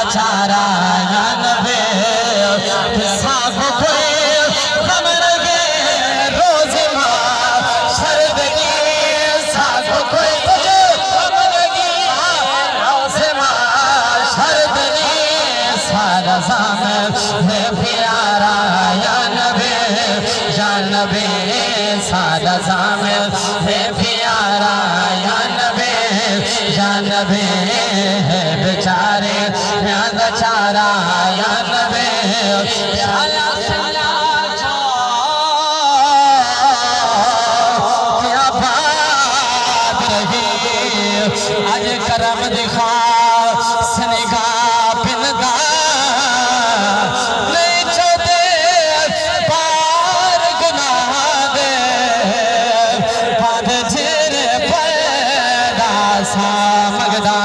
चारा या नबी साफ कोई हम लगे रोज शरदगी साफ कोई हम लगी रोज शरदगी सारा सामने प्यारा या नबी सारा सामने प्यारा या नबी है बेचारे बेचारा या नबी क्या बात रही आज करम दिखा सनिगा पिंदा नहीं चौदे पार गुनाह दे पद झिर पैदा सा मगदा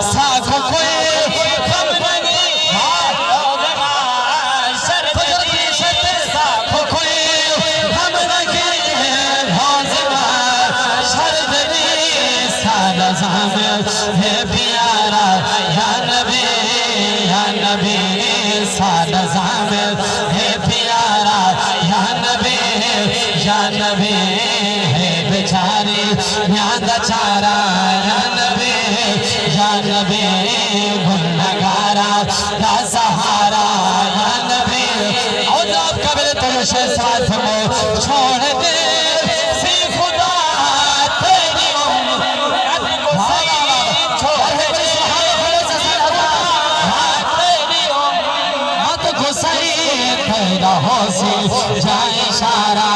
साखो कोई हम नहीं साखो कोई हम नहीं शरदरी सादा है प्यारा या नबी सादा है प्यारा या नबी है बेचारी याद चारा या नबी गुनगारा का सहारा या नबी और आप कबीर तुझे साथ में छोड़ दे सी खुदा तेरी मत गुस्सा तेरा हो सी जाए इशारा